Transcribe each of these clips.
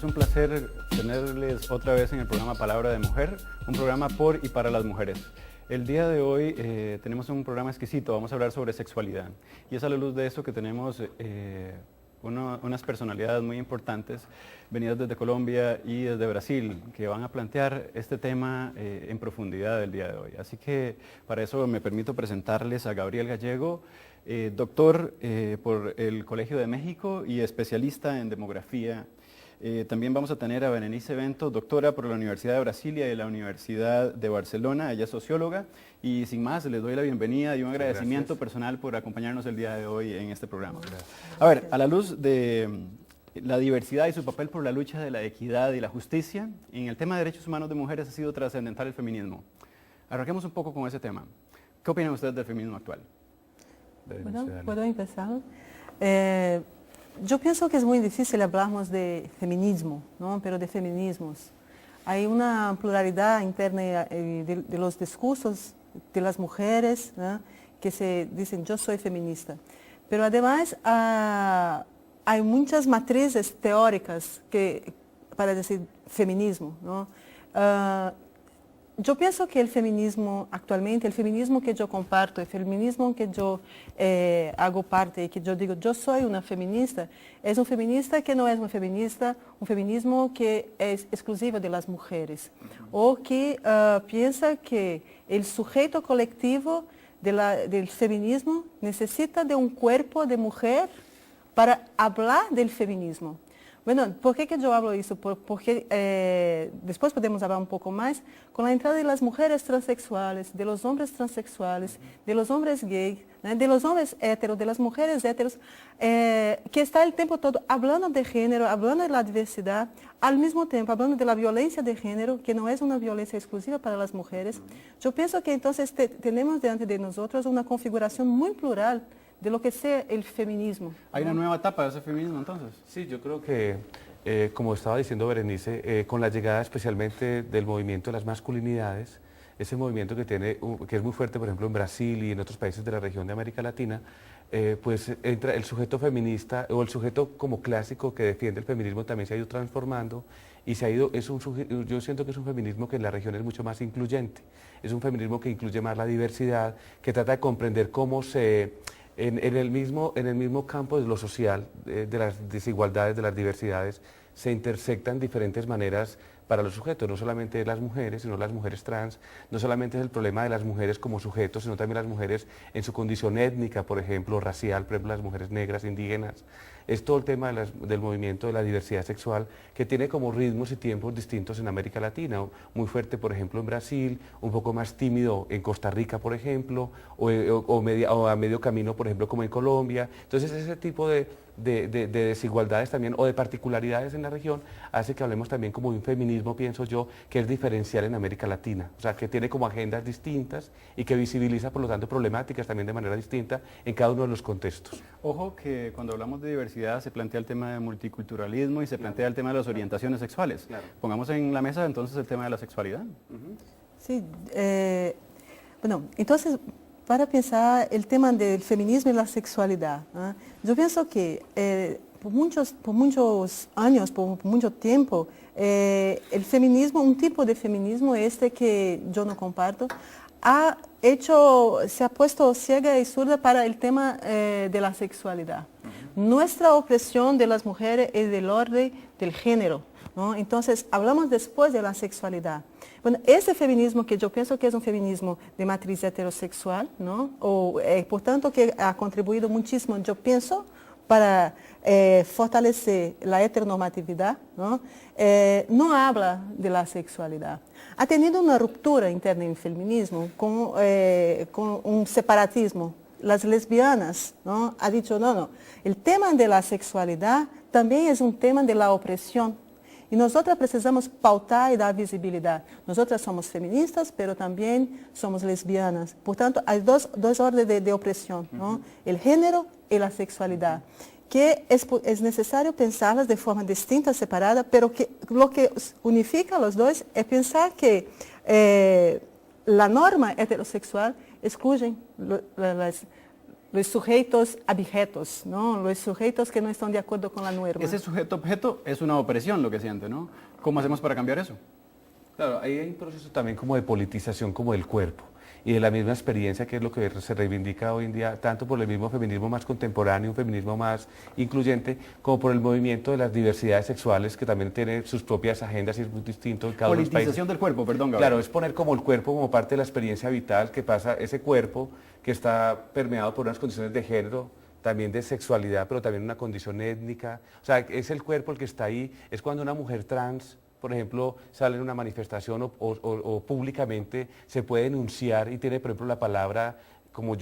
Es un placer tenerles otra vez en el programa Palabra de Mujer, un programa por y para las mujeres. El día de hoy tenemos un programa exquisito, vamos a hablar sobre sexualidad. Y es a la luz de eso que tenemos unas personalidades muy importantes venidas desde Colombia y desde Brasil que van a plantear este tema en profundidad el día de hoy. Así que para eso me permito presentarles a Gabriel Gallego, doctor por el Colegio de México y especialista en demografía. También vamos a tener a Berenice Bento, doctora por la Universidad de Brasilia y la Universidad de Barcelona, ella es socióloga, y sin más les doy la bienvenida y un agradecimiento personal por acompañarnos el día de hoy en este programa. A ver, a la luz de la diversidad y su papel por la lucha de la equidad y la justicia, en el tema de derechos humanos de mujeres ha sido trascendental el feminismo. Arranquemos un poco con ese tema. ¿Qué opinan ustedes del feminismo actual? Bueno, ¿puedo empezar? Yo pienso que es muy difícil hablarnos de feminismo, ¿no? Pero de feminismos. Hay una pluralidad interna de los discursos de las mujeres, ¿no? Que se dicen yo soy feminista. Pero además hay muchas matrices teóricas para decir feminismo, ¿no? Yo pienso que el feminismo actualmente, el feminismo que yo comparto, el feminismo que yo hago parte y que yo digo yo soy una feminista, es un feminista que no es un feminismo que es exclusivo de las mujeres o que piensa que el sujeto colectivo del feminismo necesita de un cuerpo de mujer para hablar del feminismo. Bueno, ¿por qué que yo hablo eso? Porque después podemos hablar un poco más con la entrada de las mujeres transexuales, de los hombres transexuales, de los hombres gays, ¿no? De los hombres heteros, de las mujeres heteros, que está el tiempo todo hablando de género, hablando de la diversidad, al mismo tiempo hablando de la violencia de género, que no es una violencia exclusiva para las mujeres. Yo pienso que entonces tenemos delante de nosotros una configuración muy plural de lo que sea el feminismo. ¿Hay una nueva etapa de ese feminismo entonces? Sí, yo creo que, como estaba diciendo Berenice, con la llegada especialmente del movimiento de las masculinidades, ese movimiento que es muy fuerte, por ejemplo, en Brasil y en otros países de la región de América Latina, pues entra el sujeto feminista o el sujeto como clásico que defiende el feminismo también se ha ido transformando y yo siento que es un feminismo que en la región es mucho más incluyente, es un feminismo que incluye más la diversidad, que trata de comprender cómo en el mismo campo de lo social, de las desigualdades, de las diversidades, se intersectan diferentes maneras para los sujetos, no solamente las mujeres, sino las mujeres trans, no solamente es el problema de las mujeres como sujetos, sino también las mujeres en su condición étnica, por ejemplo, racial, por ejemplo, las mujeres negras, indígenas. Es todo el tema del movimiento de la diversidad sexual que tiene como ritmos y tiempos distintos en América Latina, muy fuerte, por ejemplo, en Brasil, un poco más tímido en Costa Rica, por ejemplo, o a medio camino, por ejemplo, como en Colombia. Entonces, ese tipo de desigualdades también o de particularidades en la región hace que hablemos también como de un feminismo, pienso yo, que es diferencial en América Latina, o sea, que tiene como agendas distintas y que visibiliza, por lo tanto, problemáticas también de manera distinta en cada uno de los contextos. Ojo que cuando hablamos de diversidad se plantea el tema de multiculturalismo y se plantea el tema de las orientaciones sexuales. Claro. Pongamos en la mesa entonces el tema de la sexualidad. Sí, bueno, entonces para pensar el tema del feminismo y la sexualidad, ¿eh? Yo pienso que por muchos años, por mucho tiempo, el feminismo, un tipo de feminismo que yo no comparto, se ha puesto ciega y sorda para el tema de la sexualidad. Nuestra opresión de las mujeres es del orden del género, ¿no? Entonces, hablamos después de la sexualidad. Bueno, ese feminismo que yo pienso que es un feminismo de matriz heterosexual, ¿no? Por tanto, que ha contribuido muchísimo, yo pienso, para fortalecer la heteronormatividad, ¿no? No habla de la sexualidad. Ha tenido una ruptura interna en el feminismo con un separatismo. Las lesbianas, ¿no? Ha dicho, no, el tema de la sexualidad también es un tema de la opresión. Y nosotras precisamos pautar y dar visibilidad. Nosotras somos feministas, pero también somos lesbianas. Por tanto, hay dos órdenes de opresión, ¿no? El género y la sexualidad, que es necesario pensarlas de forma distinta, separada, pero que lo que unifica a los dos es pensar que la norma heterosexual excluye los sujetos abjetos, ¿no? Los sujetos que no están de acuerdo con la norma. Ese sujeto-objeto es una opresión lo que siente, ¿no? ¿Cómo hacemos para cambiar eso? Claro, ahí hay un proceso también como de politización como del cuerpo y de la misma experiencia, que es lo que se reivindica hoy en día, tanto por el mismo feminismo más contemporáneo, un feminismo más incluyente, como por el movimiento de las diversidades sexuales, que también tiene sus propias agendas y es muy distinto en cada uno de los países. Politización del cuerpo, perdón, Gabriel. Claro, es poner como el cuerpo como parte de la experiencia vital que pasa ese cuerpo que está permeado por unas condiciones de género, también de sexualidad, pero también una condición étnica. O sea, es el cuerpo el que está ahí. Es cuando una mujer trans, por ejemplo, sale en una manifestación o públicamente se puede denunciar y tiene, por ejemplo, la palabra, como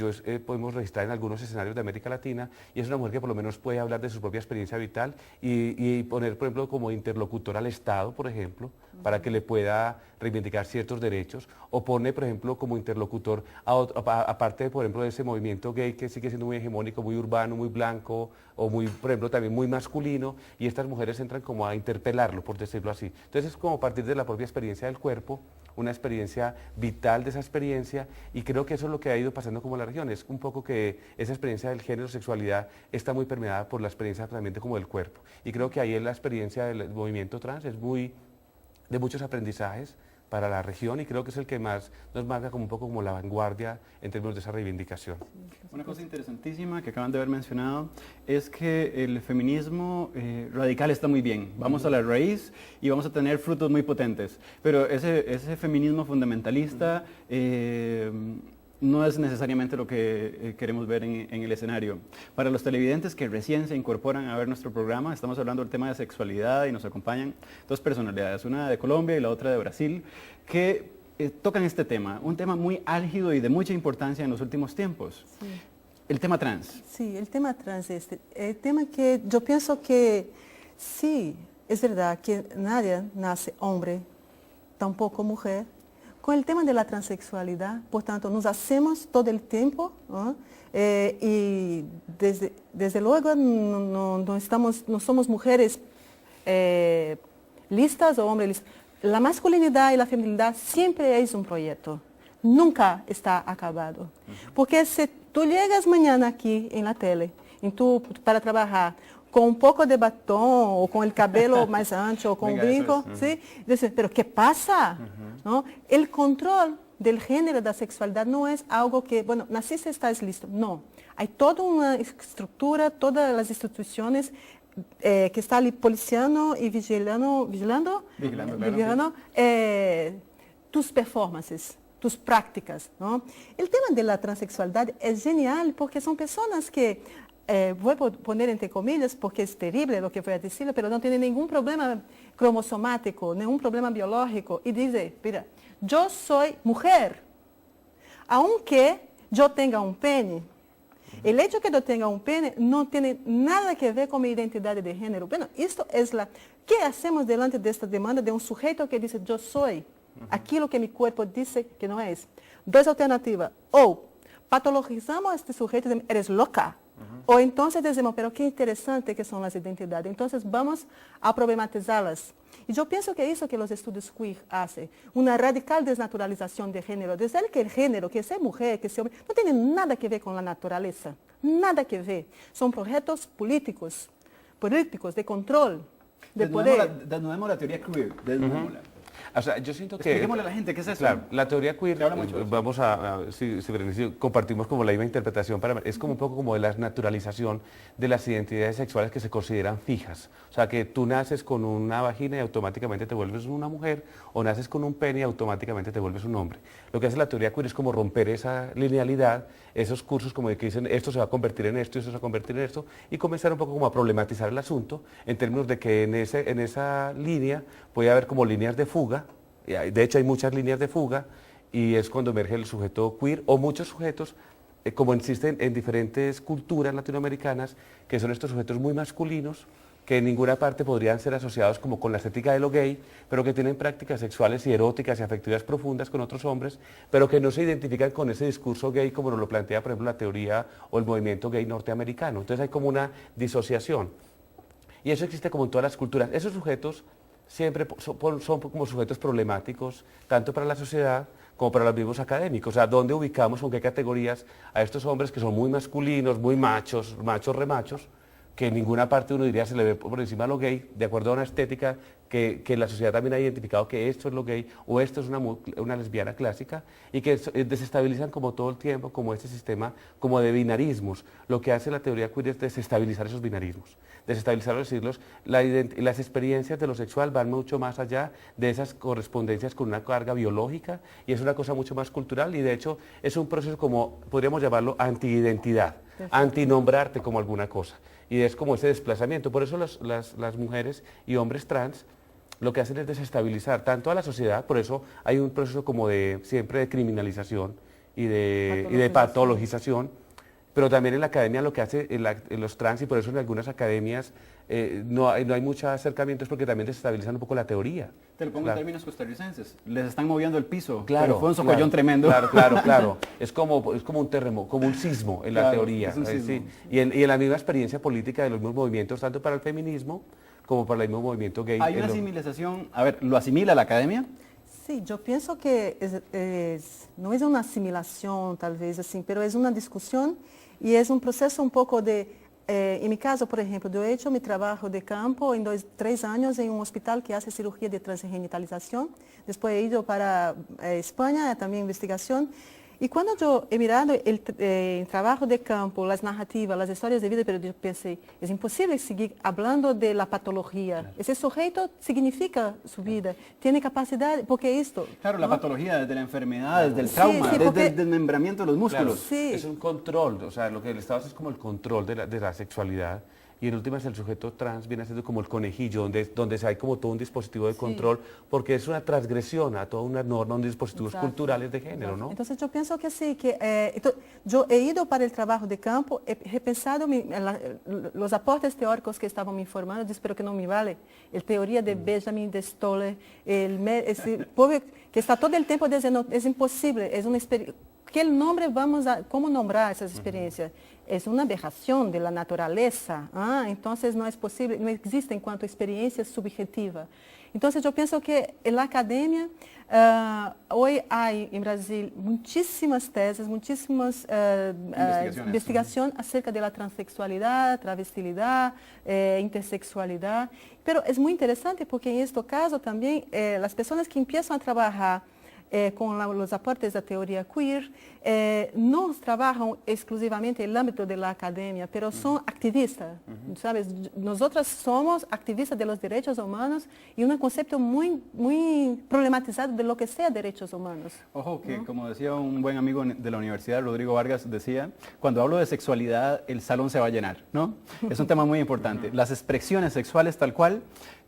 podemos registrar en algunos escenarios de América Latina, y es una mujer que por lo menos puede hablar de su propia experiencia vital y poner, por ejemplo, como interlocutor al Estado, por ejemplo, para que le pueda reivindicar ciertos derechos, o pone, por ejemplo, como interlocutor, aparte, por ejemplo, de ese movimiento gay que sigue siendo muy hegemónico, muy urbano, muy blanco, o muy, por ejemplo, también muy masculino, y estas mujeres entran como a interpelarlo, por decirlo así. Entonces es como a partir de la propia experiencia del cuerpo, una experiencia vital de esa experiencia, y creo que eso es lo que ha ido pasando como en la región, es un poco que esa experiencia del género, sexualidad, está muy permeada por la experiencia también como del cuerpo. Y creo que ahí la experiencia del movimiento trans es muy de muchos aprendizajes para la región, y creo que es el que más nos marca como un poco como la vanguardia en términos de esa reivindicación. Una cosa interesantísima que acaban de haber mencionado es que el feminismo radical está muy bien. Vamos a la raíz y vamos a tener frutos muy potentes. Pero ese feminismo fundamentalista no es necesariamente lo que queremos ver en el escenario. Para los televidentes que recién se incorporan a ver nuestro programa, estamos hablando del tema de sexualidad y nos acompañan dos personalidades, una de Colombia y la otra de Brasil, que tocan este tema, un tema muy álgido y de mucha importancia en los últimos tiempos. Sí. El tema trans. Sí, el tema trans el tema que yo pienso que sí, es verdad que nadie nace hombre, tampoco mujer. Con el tema de la transexualidad, por tanto, nos hacemos todo el tiempo, ¿no? Y desde luego no somos mujeres listas o hombres listos. La masculinidad y la feminidad siempre es un proyecto, nunca está acabado. Porque si tú llegas mañana aquí en la tele, para trabajar, con un poco de batón o con el cabello más ancho o con un brinco, ¿sí? Dices, pero ¿qué pasa? ¿No? El control del género, de la sexualidad, no es algo que, bueno, naciste, estás listo. No, hay toda una estructura, todas las instituciones que están ali policiando y vigilando tus performances, tus prácticas, ¿no? El tema de la transexualidad es genial porque son personas que voy a poner entre comillas porque es terrible lo que voy a decir, pero no tiene ningún problema cromosomático, ningún problema biológico, y dice, mira, yo soy mujer, aunque yo tenga un pene. El hecho que yo tenga un pene no tiene nada que ver con mi identidad de género. Bueno, esto es ¿qué hacemos delante de esta demanda de un sujeto que dice, yo soy aquilo que mi cuerpo dice que no es? Dos alternativas, o patologizamos a este sujeto, eres loca, o entonces decimos, pero qué interesante que son las identidades, entonces vamos a problematizarlas. Y yo pienso que eso que los estudios queer hacen, una radical desnaturalización de género, desde que el género, que sea mujer, que sea hombre, no tiene nada que ver con la naturaleza, nada que ver. Son proyectos políticos de control, de poder. Desnudemos la teoría queer, desnudémosla. O sea, yo siento que... Expliquémosle a la gente qué es eso. Claro, la teoría queer, vamos si compartimos como la misma interpretación, es como un poco como de la naturalización de las identidades sexuales que se consideran fijas. O sea, que tú naces con una vagina y automáticamente te vuelves una mujer, o naces con un pene y automáticamente te vuelves un hombre. Lo que hace la teoría queer es como romper esa linealidad, esos cursos como de que dicen esto se va a convertir en esto y esto se va a convertir en esto, y comenzar un poco como a problematizar el asunto en términos de que en esa línea puede haber como líneas de fuga. De hecho hay muchas líneas de fuga, y es cuando emerge el sujeto queer o muchos sujetos, como existen en diferentes culturas latinoamericanas, que son estos sujetos muy masculinos, que en ninguna parte podrían ser asociados como con la estética de lo gay, pero que tienen prácticas sexuales y eróticas y afectivas profundas con otros hombres, pero que no se identifican con ese discurso gay como nos lo plantea, por ejemplo, la teoría o el movimiento gay norteamericano. Entonces hay como una disociación. Y eso existe como en todas las culturas. Esos sujetos siempre son como sujetos problemáticos, tanto para la sociedad como para los mismos académicos. O sea, ¿dónde ubicamos, con qué categorías a estos hombres que son muy masculinos, muy machos, machos remachos, que en ninguna parte uno diría se le ve por encima lo gay, de acuerdo a una estética que la sociedad también ha identificado que esto es lo gay o esto es una lesbiana clísica, y que desestabilizan como todo el tiempo, como este sistema como de binarismos? Lo que hace la teoría queer es desestabilizar esos binarismos, desestabilizar los siglos. Las experiencias de lo sexual van mucho más allá de esas correspondencias con una carga biológica, y es una cosa mucho más cultural, y de hecho es un proceso como, podríamos llamarlo, anti-identidad, anti-nombrarte como alguna cosa. Y es como ese desplazamiento. Por eso las mujeres y hombres trans lo que hacen es desestabilizar tanto a la sociedad, por eso hay un proceso como de siempre de criminalización y de patologización, pero también en la academia lo que hace en los trans, y por eso en algunas academias no hay mucho acercamiento, es porque también desestabilizan un poco la teoría. Te lo pongo en términos costarricenses, les están moviendo el piso, claro, pero fue un socollón tremendo. Claro. Es como un terremoto, como un sismo en la teoría. Sí. Y en la misma experiencia política de los mismos movimientos, tanto para el feminismo como para el mismo movimiento gay. Hay una asimilización, a ver, ¿lo asimila la academia? Sí, yo pienso que no es una asimilación tal vez así, pero es una discusión y es un proceso un poco de, en mi caso, por ejemplo, yo he hecho mi trabajo de campo en 3 años en un hospital que hace cirugía de transgenitalización, después he ido para España, también investigación. Y cuando yo he mirado el trabajo de campo, las narrativas, las historias de vida, pero yo pensé, es imposible seguir hablando de la patología. Claro. Ese sujeto significa su vida, tiene capacidad, porque esto... Claro, ¿no? La patología, desde la enfermedad, desde el trauma, desde el desmembramiento de los músculos. Claro, sí. Es un control, o sea, lo que el Estado hace es como el control de la sexualidad. Y en últimas el sujeto trans viene siendo como el conejillo, donde hay como todo un dispositivo de control, porque es una transgresión a toda una norma, un dispositivos culturales de género, ¿no? Entonces yo pienso que sí, que yo he ido para el trabajo de campo, he repensado los aportes teóricos que estaban me informando, disse, pero que no me vale. La teoría de Benjamin de Stoller, ese pobre que está todo el tiempo diciendo, es imposible, es una experiencia. ¿Qué nombre cómo nombrar esas experiencias? Es una aberración de la naturaleza, entonces no es posible, no existe en cuanto a experiencia subjetiva. Entonces yo pienso que en la academia, hoy hay en Brasil muchísimas tesis, muchísimas investigación acerca de la transexualidad, travestilidad, intersexualidad, pero es muy interesante porque en este caso también las personas que empiezan a trabajar con los aportes da teoria queer, não trabalham exclusivamente no âmbito da academia, pero são activistas, ¿sabes? Nosotros somos activistas de los derechos humanos y un concepto muy problematizado de lo que sea derechos humanos. Ojo, que como decía un buen amigo de la universidad, Rodrigo Vargas, decía, cuando hablo de sexualidad, el salón se va a llenar, ¿no? Es un tema muy importante. Las expresiones sexuales tal cual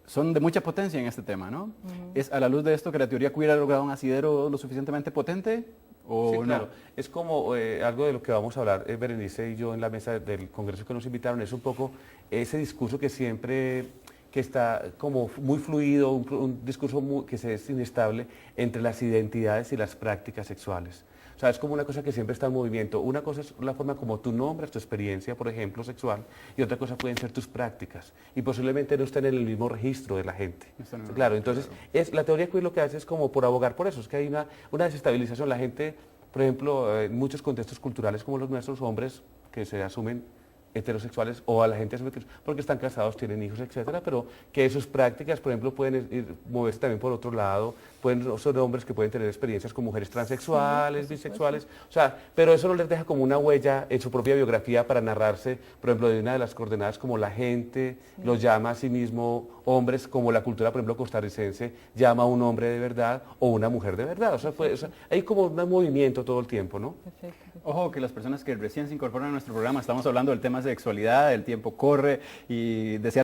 son de mucha potencia en este tema, ¿no? ¿Es a la luz de esto que la teoría queer ha logrado un asidero lo suficientemente potente o sí, no? Claro. Es como algo de lo que vamos a hablar, Berenice y yo en la mesa del congreso que nos invitaron, es un poco ese discurso que siempre, que está como muy fluido, un discurso que es inestable entre las identidades y las prácticas sexuales. O sea, es como una cosa que siempre está en movimiento. Una cosa es la forma como tú nombras tu experiencia, por ejemplo, sexual, y otra cosa pueden ser tus prácticas. Y posiblemente no estén en el mismo registro de la gente. Claro, entonces, la teoría queer lo que hace es como por abogar por eso, es que hay una desestabilización. La gente, por ejemplo, en muchos contextos culturales como los nuestros, hombres que se asumen heterosexuales o a la gente porque están casados, tienen hijos, etcétera, pero que sus prácticas, por ejemplo, pueden moverse también por otro lado, son hombres que pueden tener experiencias con mujeres transexuales, bisexuales, o sea, pero eso no les deja como una huella en su propia biografía para narrarse, por ejemplo, de una de las coordenadas como la gente los llama a sí mismo hombres, como la cultura, por ejemplo, costarricense llama a un hombre de verdad o una mujer de verdad, o sea, hay como un movimiento todo el tiempo, ¿no? Perfecto. Ojo que las personas que recién se incorporan a nuestro programa, estamos hablando del tema de sexualidad, el tiempo corre y desear